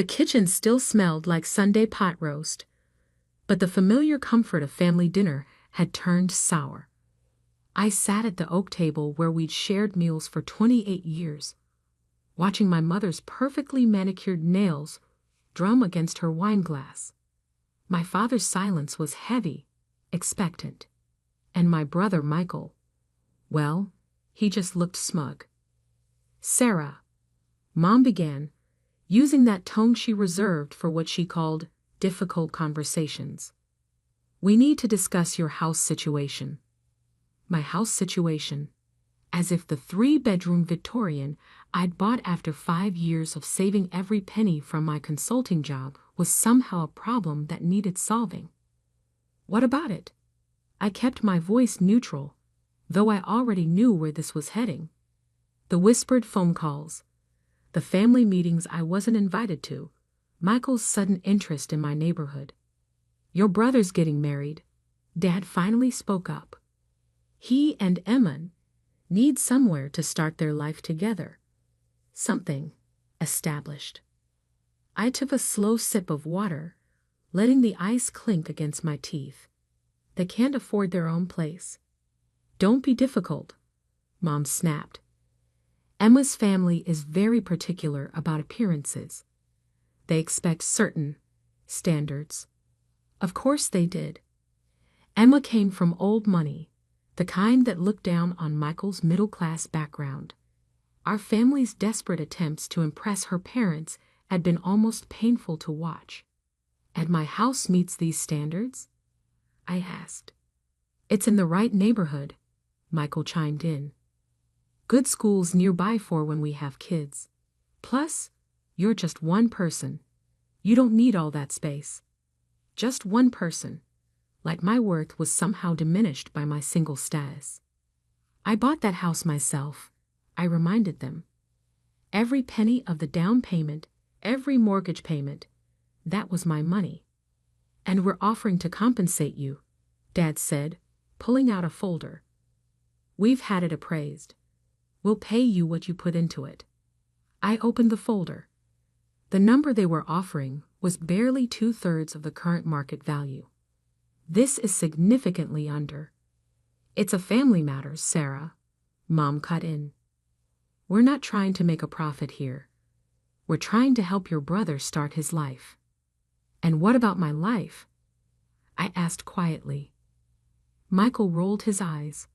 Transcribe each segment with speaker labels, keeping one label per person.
Speaker 1: The kitchen still smelled like Sunday pot roast, but the familiar comfort of family dinner had turned sour. I sat at the oak table where we'd shared meals for 28 years, watching my mother's perfectly manicured nails drum against her wine glass. My father's silence was heavy, expectant. And my brother Michael, well, he just looked smug. "Sarah," Mom began, using that tone she reserved for what she called difficult conversations. "We need to discuss your house situation." My house situation, as if the 3-bedroom Victorian I'd bought after 5 years of saving every penny from my consulting job was somehow a problem that needed solving. "What about it?" I kept my voice neutral, though I already knew where this was heading. The whispered phone calls, the family meetings I wasn't invited to, Michael's sudden interest in my neighborhood. "Your brother's getting married," Dad finally spoke up. "He and Emma need somewhere to start their life together. Something established." I took a slow sip of water, letting the ice clink against my teeth. "They can't afford their own place." "Don't be difficult," Mom snapped. "Emma's family is very particular about appearances. They expect certain standards." Of course they did. Emma came from old money, the kind that looked down on Michael's middle-class background. Our family's desperate attempts to impress her parents had been almost painful to watch. "And my house meets these standards?" I asked. "It's in the right neighborhood," Michael chimed in. "Good schools nearby for when we have kids. Plus, you're just one person. You don't need all that space." Just one person. Like my worth was somehow diminished by my single status. "I bought that house myself," I reminded them. "Every penny of the down payment, every mortgage payment, that was my money." "And we're offering to compensate you," Dad said, pulling out a folder. "We've had it appraised. We'll pay you what you put into it." I opened the folder. The number they were offering was barely 2/3 of the current market value. "This is significantly under." "It's a family matter, Sarah," Mom cut in. "We're not trying to make a profit here. We're trying to help your brother start his life." "And what about my life?" I asked quietly. Michael rolled his eyes.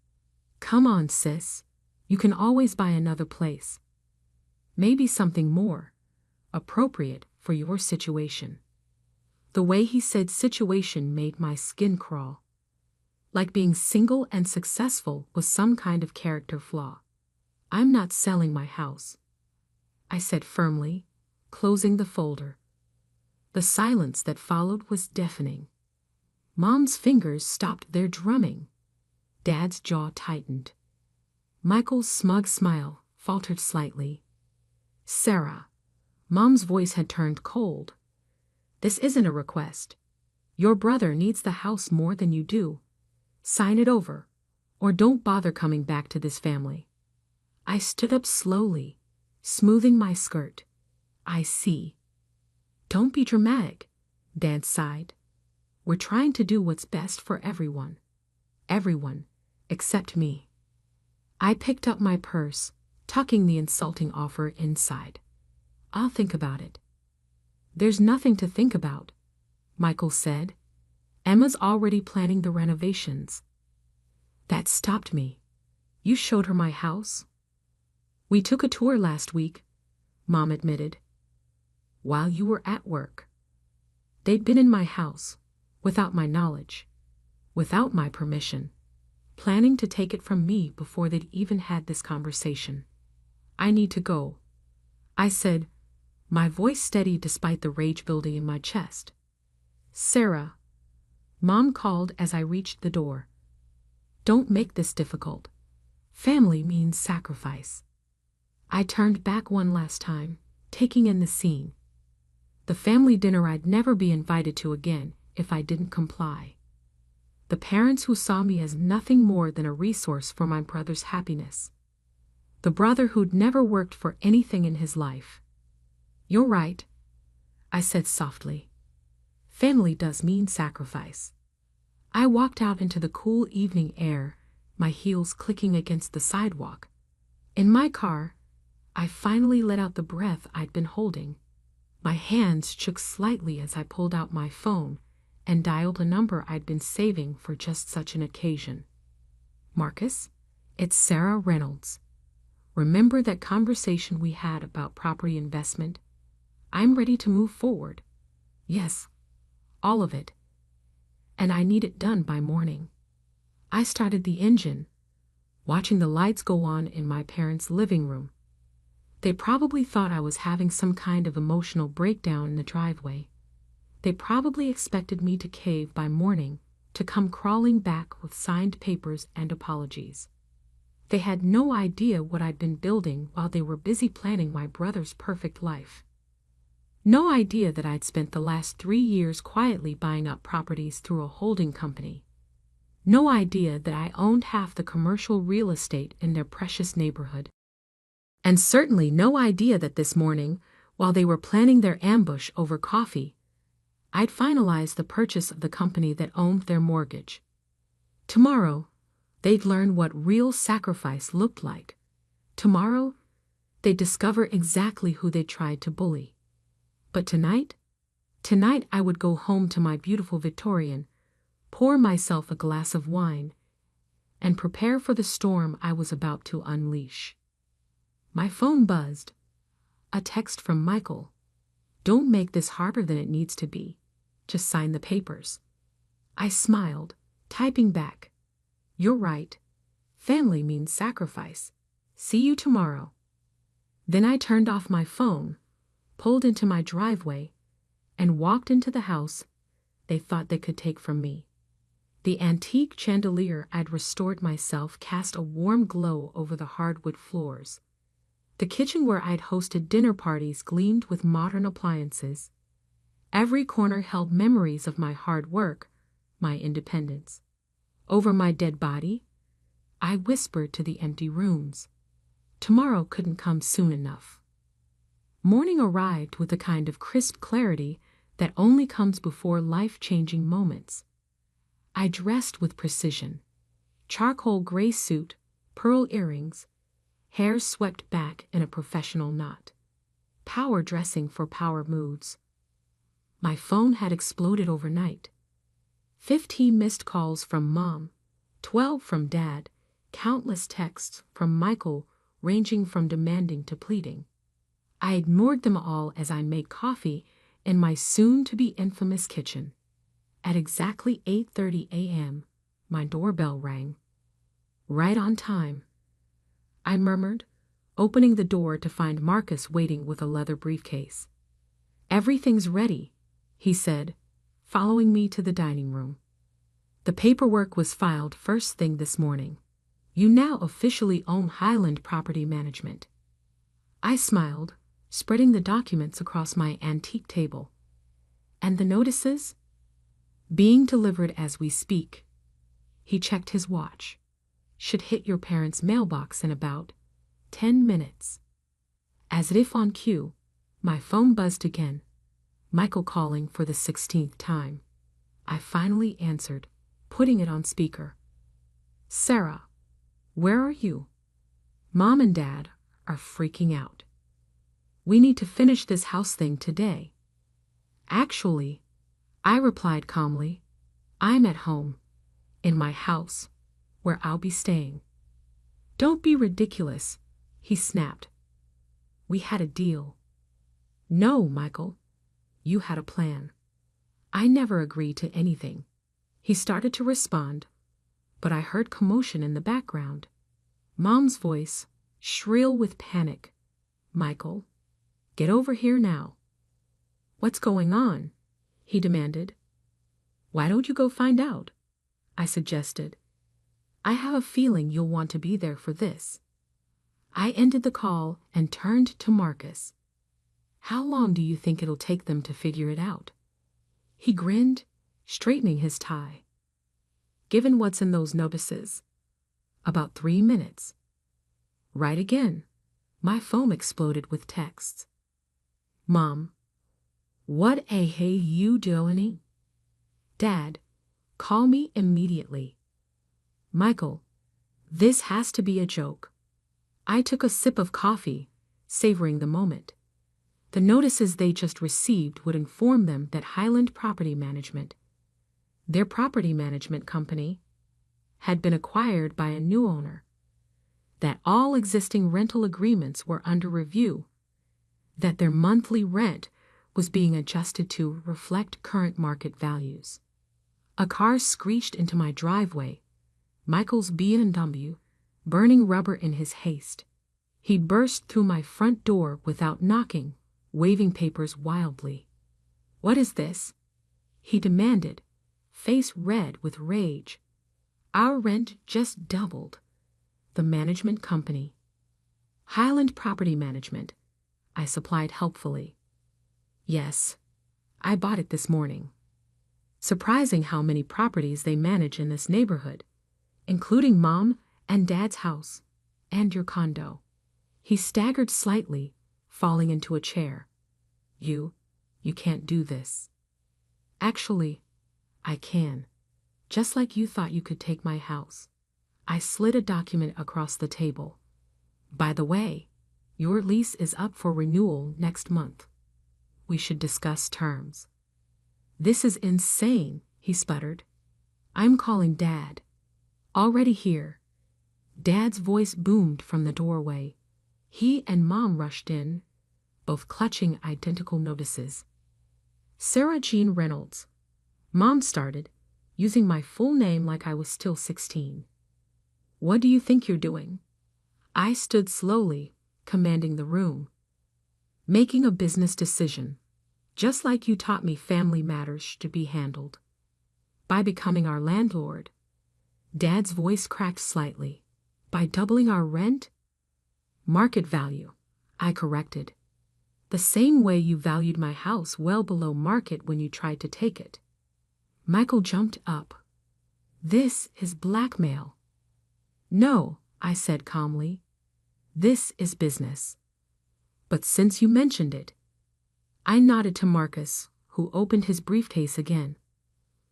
Speaker 1: "Come on, sis. You can always buy another place. Maybe something more appropriate for your situation." The way he said situation made my skin crawl. Like being single and successful was some kind of character flaw. "I'm not selling my house," I said firmly, closing the folder. The silence that followed was deafening. Mom's fingers stopped their drumming. Dad's jaw tightened. Michael's smug smile faltered slightly. "Sarah," Mom's voice had turned cold. "This isn't a request. Your brother needs the house more than you do. Sign it over, or don't bother coming back to this family." I stood up slowly, smoothing my skirt. "I see." "Don't be dramatic," Dad sighed. "We're trying to do what's best for everyone. Everyone, except me." I picked up my purse, tucking the insulting offer inside. "I'll think about it." "There's nothing to think about," Michael said. "Emma's already planning the renovations." That stopped me. "You showed her my house?" "We took a tour last week," Mom admitted. "While you were at work." They'd been in my house, without my knowledge, without my permission, planning to take it from me before they'd even had this conversation. "I need to go," I said, my voice steady despite the rage building in my chest. "Sarah," Mom called as I reached the door. "Don't make this difficult. Family means sacrifice." I turned back one last time, taking in the scene. The family dinner I'd never be invited to again if I didn't comply. The parents who saw me as nothing more than a resource for my brother's happiness. The brother who'd never worked for anything in his life. "You're right," I said softly. Family does mean sacrifice. I walked out into the cool evening air, my heels clicking against the sidewalk. In my car, I finally let out the breath I'd been holding. My hands shook slightly as I pulled out my phone and dialed a number I'd been saving for just such an occasion. Marcus, it's Sarah Reynolds. Remember that conversation we had about property investment? I'm ready to move forward. Yes, all of it. And I need it done by morning. I started the engine, watching the lights go on in my parents' living room. They probably thought I was having some kind of emotional breakdown in the driveway. They probably expected me to cave by morning, to come crawling back with signed papers and apologies. They had no idea what I'd been building while they were busy planning my brother's perfect life. No idea that I'd spent the last 3 years quietly buying up properties through a holding company. No idea that I owned half the commercial real estate in their precious neighborhood. And certainly no idea that this morning, while they were planning their ambush over coffee, I'd finalized the purchase of the company that owned their mortgage. Tomorrow, they'd learn what real sacrifice looked like. Tomorrow, they'd discover exactly who they tried to bully. But tonight I would go home to my beautiful Victorian, pour myself a glass of wine, and prepare for the storm I was about to unleash. My phone buzzed. A text from Michael. Don't make this harder than it needs to be. Just sign the papers. I smiled, typing back. You're right. Family means sacrifice. See you tomorrow. Then I turned off my phone, pulled into my driveway, and walked into the house they thought they could take from me. The antique chandelier I'd restored myself cast a warm glow over the hardwood floors. The kitchen where I'd hosted dinner parties gleamed with modern appliances. Every corner held memories of my hard work, my independence. Over my dead body, I whispered to the empty rooms. Tomorrow couldn't come soon enough. Morning arrived with a kind of crisp clarity that only comes before life-changing moments. I dressed with precision. Charcoal gray suit, pearl earrings, hair swept back in a professional knot. Power dressing for power moods. My phone had exploded overnight. 15 missed calls from Mom, 12 from Dad, countless texts from Michael ranging from demanding to pleading. I ignored them all as I made coffee in my soon-to-be infamous kitchen. At exactly 8:30 a.m., my doorbell rang. Right on time. I murmured, opening the door to find Marcus waiting with a leather briefcase. Everything's ready, he said, following me to the dining room. The paperwork was filed first thing this morning. You now officially own Highland Property Management. I smiled, spreading the documents across my antique table. And the notices? Being delivered as we speak. He checked his watch. Should hit your parents' mailbox in about 10 minutes. As if on cue, my phone buzzed again. Michael calling for the 16th time. I finally answered, putting it on speaker. Sarah, where are you? Mom and Dad are freaking out. We need to finish this house thing today. Actually, I replied calmly, I'm at home, in my house, where I'll be staying. Don't be ridiculous, he snapped. We had a deal. No, Michael, you had a plan. I never agreed to anything. He started to respond, but I heard commotion in the background. Mom's voice, shrill with panic. Michael, get over here now. What's going on? He demanded. Why don't you go find out? I suggested. I have a feeling you'll want to be there for this. I ended the call and turned to Marcus. How long do you think it'll take them to figure it out? He grinned, straightening his tie. Given what's in those notices, about 3 minutes. Right again. My phone exploded with texts. Mom, What a hey you doing? Dad, call me immediately. Michael, this has to be a joke. I took a sip of coffee, savoring the moment. The notices they just received would inform them that Highland Property Management, their property management company, had been acquired by a new owner, that all existing rental agreements were under review, that their monthly rent was being adjusted to reflect current market values. A car screeched into my driveway, Michael's B&W, burning rubber in his haste. He burst through my front door without knocking, waving papers wildly. What is this? He demanded, face red with rage. Our rent just doubled. The management company. Highland Property Management, I supplied helpfully. Yes, I bought it this morning. Surprising how many properties they manage in this neighborhood, including Mom and Dad's house, and your condo. He staggered slightly, falling into a chair. You can't do this. Actually, I can. Just like you thought you could take my house. I slid a document across the table. By the way, your lease is up for renewal next month. We should discuss terms. This is insane, he sputtered. I'm calling Dad. Already here. Dad's voice boomed from the doorway. He and Mom rushed in, both clutching identical notices. Sarah Jean Reynolds. Mom started, using my full name like I was still 16. What do you think you're doing? I stood slowly, commanding the room. Making a business decision, just like you taught me family matters should be handled. By becoming our landlord. Dad's voice cracked slightly. By doubling our rent? Market value, I corrected. The same way you valued my house well below market when you tried to take it. Michael jumped up. This is blackmail. No, I said calmly. This is business. But since you mentioned it, I nodded to Marcus, who opened his briefcase again.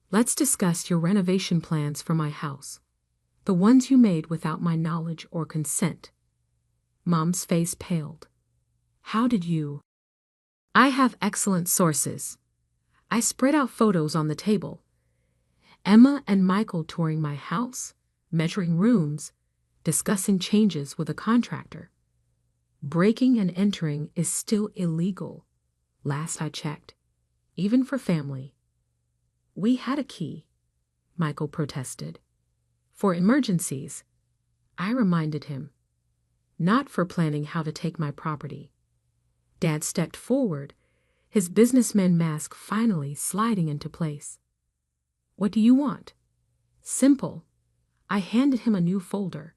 Speaker 1: Let's discuss your renovation plans for my house. The ones you made without my knowledge or consent. Mom's face paled. How did you? I have excellent sources. I spread out photos on the table. Emma and Michael touring my house, measuring rooms, discussing changes with a contractor. Breaking and entering is still illegal, last I checked, even for family. We had a key, Michael protested. For emergencies, I reminded him. Not for planning how to take my property. Dad stepped forward, his businessman mask finally sliding into place. What do you want? Simple. I handed him a new folder.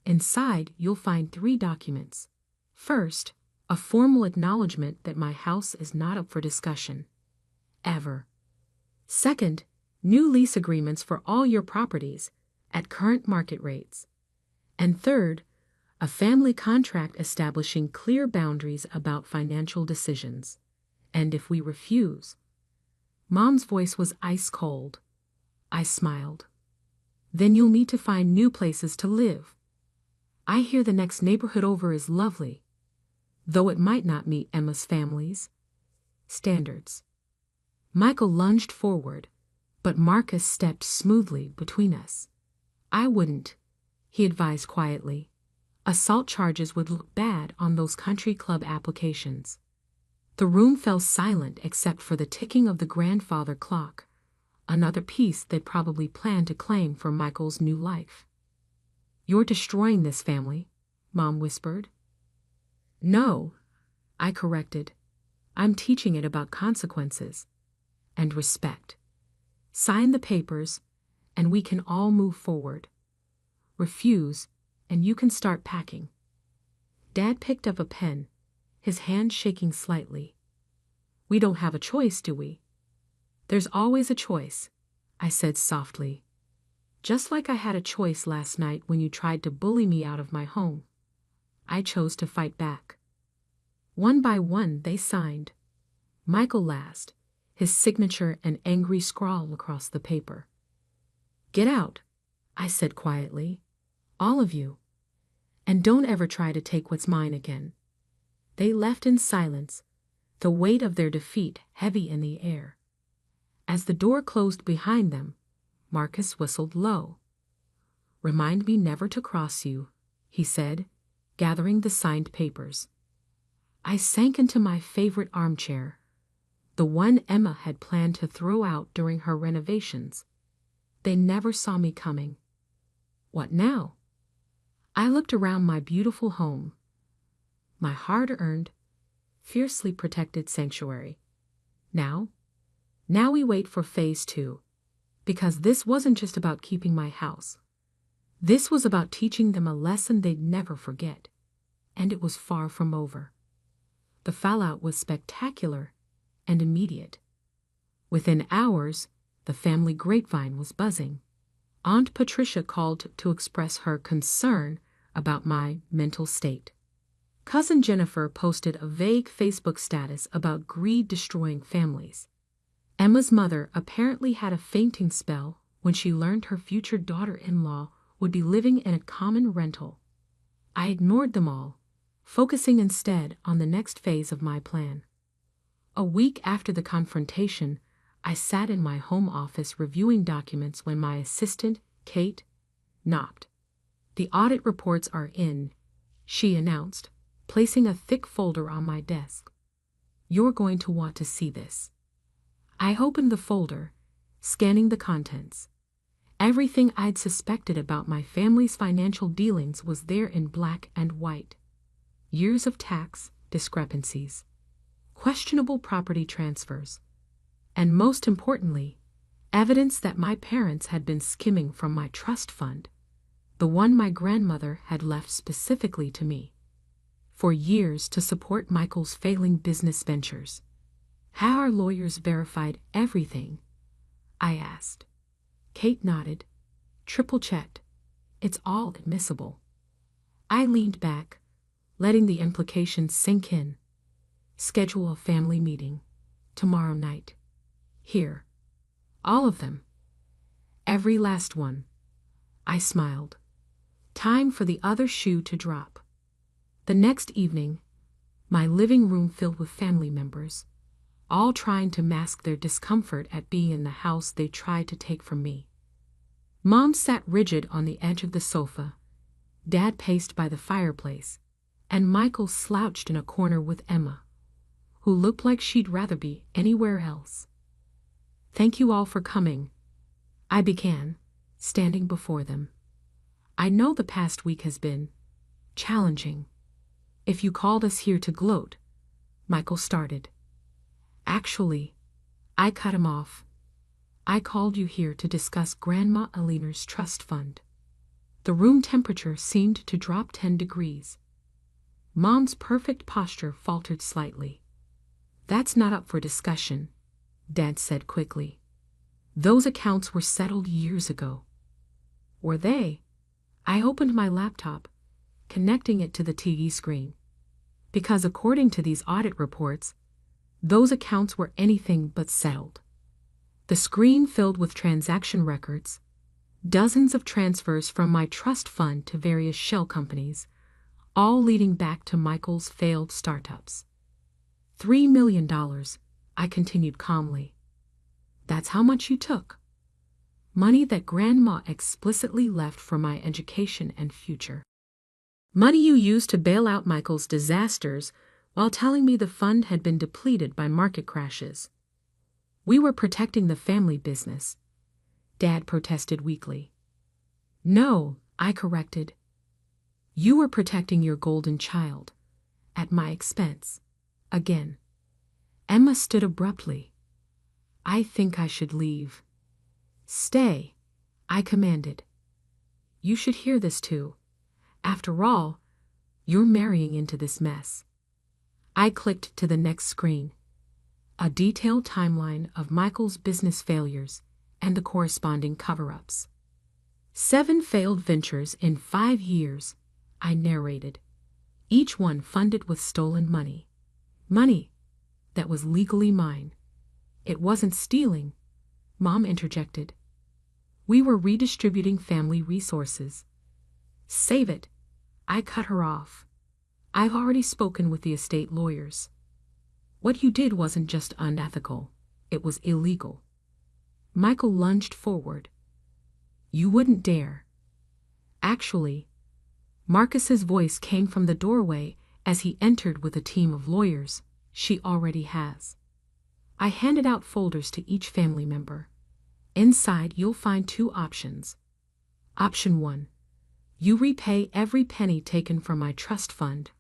Speaker 1: Inside, you'll find 3 documents. First, a formal acknowledgement that my house is not up for discussion. Ever. Second, new lease agreements for all your properties at current market rates. And third, a family contract establishing clear boundaries about financial decisions. And if we refuse. Mom's voice was ice cold. I smiled. Then you'll need to find new places to live. I hear the next neighborhood over is lovely, though it might not meet Emma's family's standards. Michael lunged forward, but Marcus stepped smoothly between us. I wouldn't, he advised quietly. Assault charges would look bad on those country club applications. The room fell silent except for the ticking of the grandfather clock, another piece they'd probably planned to claim for Michael's new life. You're destroying this family, Mom whispered. No, I corrected. I'm teaching it about consequences and respect. Sign the papers, and we can all move forward. Refuse, and you can start packing. Dad picked up a pen, his hand shaking slightly. We don't have a choice, do we? There's always a choice, I said softly. Just like I had a choice last night when you tried to bully me out of my home. I chose to fight back. One by one they signed. Michael laughed, his signature an angry scrawl across the paper. "Get out," I said quietly. "All of you. And don't ever try to take what's mine again." They left in silence, the weight of their defeat heavy in the air. As the door closed behind them, Marcus whistled low. "Remind me never to cross you," he said, gathering the signed papers. I sank into my favorite armchair, the one Emma had planned to throw out during her renovations. They never saw me coming. What now? I looked around my beautiful home, my hard-earned, fiercely protected sanctuary. Now we wait for phase 2, because this wasn't just about keeping my house. This was about teaching them a lesson they'd never forget, and it was far from over. The fallout was spectacular and immediate. Within hours, the family grapevine was buzzing. Aunt Patricia called to express her concern about my mental state. Cousin Jennifer posted a vague Facebook status about greed destroying families. Emma's mother apparently had a fainting spell when she learned her future daughter-in-law would be living in a common rental. I ignored them all, focusing instead on the next phase of my plan. A week after the confrontation, I sat in my home office reviewing documents when my assistant, Kate, knocked. "The audit reports are in," she announced, placing a thick folder on my desk. "You're going to want to see this." I opened the folder, scanning the contents. Everything I'd suspected about my family's financial dealings was there in black and white. Years of tax discrepancies, questionable property transfers, and most importantly, evidence that my parents had been skimming from my trust fund, the one my grandmother had left specifically to me, for years to support Michael's failing business ventures. "How our lawyers verified everything?" I asked. Kate nodded, triple-checked. "It's all admissible." I leaned back, letting the implications sink in. "Schedule a family meeting. Tomorrow night. Here. All of them. Every last one." I smiled. Time for the other shoe to drop. The next evening, my living room filled with family members, all trying to mask their discomfort at being in the house they tried to take from me. Mom sat rigid on the edge of the sofa, Dad paced by the fireplace, and Michael slouched in a corner with Emma, who looked like she'd rather be anywhere else. "Thank you all for coming," I began, standing before them. "I know the past week has been challenging. If you called us here to gloat," Michael started. "Actually," I cut him off. "I called you here to discuss Grandma Alina's trust fund." The room temperature seemed to drop 10 degrees. Mom's perfect posture faltered slightly. "That's not up for discussion," Dad said quickly. "Those accounts were settled years ago." "Were they?" I opened my laptop, connecting it to the TV screen. Because according to these audit reports, those accounts were anything but settled. The screen filled with transaction records, dozens of transfers from my trust fund to various shell companies, all leading back to Michael's failed startups. $3 million, I continued calmly. "That's how much you took. Money that Grandma explicitly left for my education and future. Money you used to bail out Michael's disasters while telling me the fund had been depleted by market crashes. We were protecting the family business," Dad protested weakly. "No," I corrected. "You were protecting your golden child, at my expense, again." Emma stood abruptly. "I think I should leave." "Stay," I commanded. "You should hear this too. After all, you're marrying into this mess." I clicked to the next screen. A detailed timeline of Michael's business failures and the corresponding cover-ups. 7 failed ventures in 5 years, I narrated. Each one funded with stolen money. Money that was legally mine. It wasn't stealing, Mom interjected. We were redistributing family resources. Save it, I cut her off. I've already spoken with the estate lawyers. What you did wasn't just unethical, it was illegal. Michael lunged forward. You wouldn't dare. Actually, Marcus's voice came from the doorway as he entered with a team of lawyers she already has. I handed out folders to each family member. Inside you'll find 2 options. Option 1. You repay every penny taken from my trust fund,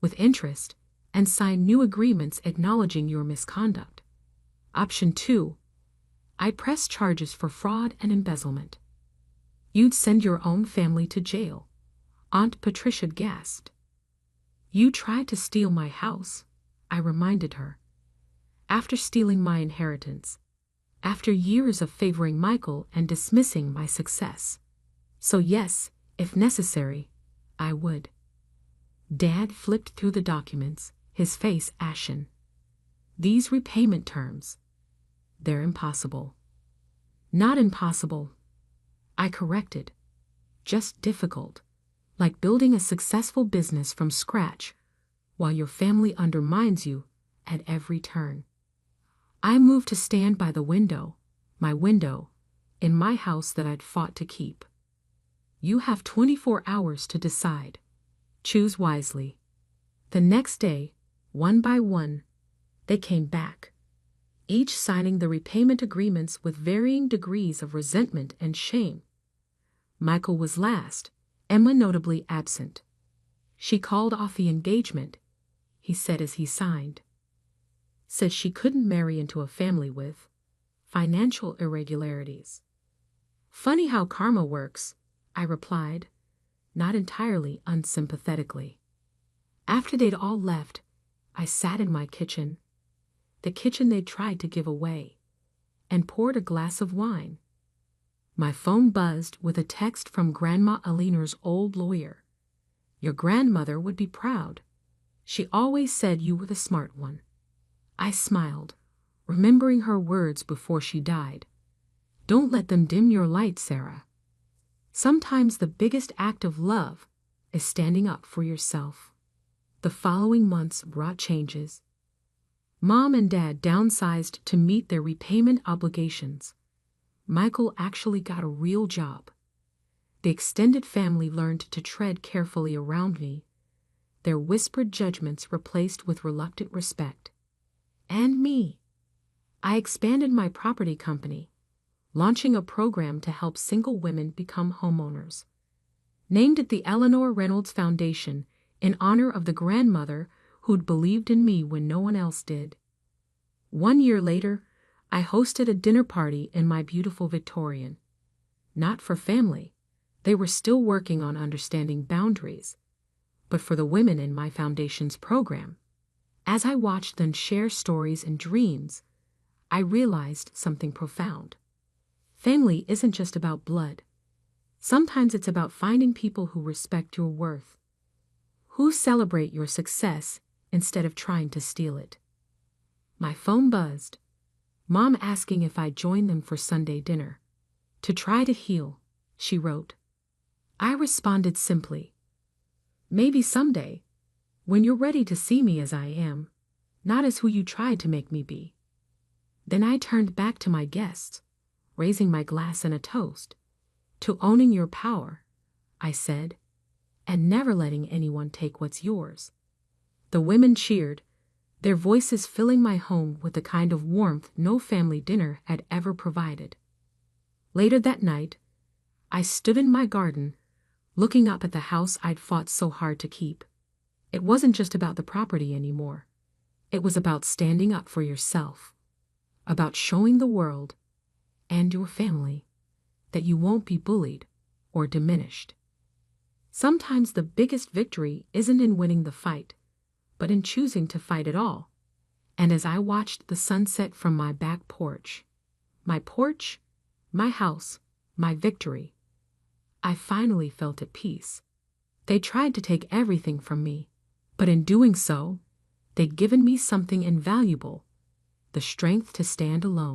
Speaker 1: with interest, and sign new agreements acknowledging your misconduct. Option 2. I press charges for fraud and embezzlement. You'd send your own family to jail, Aunt Patricia gasped. You tried to steal my house, I reminded her. After stealing my inheritance. After years of favoring Michael and dismissing my success. So yes, if necessary, I would. Dad flipped through the documents, his face ashen. These repayment terms. They're impossible. Not impossible, I corrected. Just difficult. Like building a successful business from scratch, while your family undermines you at every turn. I moved to stand by the window, my window, in my house that I'd fought to keep. You have 24 hours to decide. Choose wisely. The next day, one by one, they came back, each signing the repayment agreements with varying degrees of resentment and shame. Michael was last, Emma notably absent. She called off the engagement, he said as he signed. Said she couldn't marry into a family with financial irregularities. Funny how karma works, I replied, not entirely unsympathetically. After they'd all left, I sat in my kitchen, the kitchen they'd tried to give away, and poured a glass of wine. My phone buzzed with a text from Grandma Alina's old lawyer. Your grandmother would be proud. She always said you were the smart one. I smiled, remembering her words before she died. Don't let them dim your light, Sarah. Sometimes the biggest act of love is standing up for yourself. The following months brought changes. Mom and Dad downsized to meet their repayment obligations. Michael actually got a real job. The extended family learned to tread carefully around me, their whispered judgments replaced with reluctant respect. And me. I expanded my property company, launching a program to help single women become homeowners. Named it the Eleanor Reynolds Foundation in honor of the grandmother who'd believed in me when no one else did. 1 year later, I hosted a dinner party in my beautiful Victorian. Not for family, they were still working on understanding boundaries, but for the women in my foundation's program. As I watched them share stories and dreams, I realized something profound. Family isn't just about blood. Sometimes it's about finding people who respect your worth, who celebrate your success instead of trying to steal it. My phone buzzed, Mom asking if I'd join them for Sunday dinner. To try to heal, she wrote. I responded simply, maybe someday, when you're ready to see me as I am, not as who you tried to make me be. Then I turned back to my guests, raising my glass in a toast. To owning your power, I said, and never letting anyone take what's yours. The women cheered, their voices filling my home with the kind of warmth no family dinner had ever provided. Later that night, I stood in my garden, looking up at the house I'd fought so hard to keep. It wasn't just about the property anymore. It was about standing up for yourself, about showing the world and your family that you won't be bullied or diminished. Sometimes the biggest victory isn't in winning the fight, but in choosing to fight at all. And as I watched the sunset from my back porch, my house, my victory, I finally felt at peace. They tried to take everything from me, but in doing so, They'd given me something invaluable, the strength to stand alone.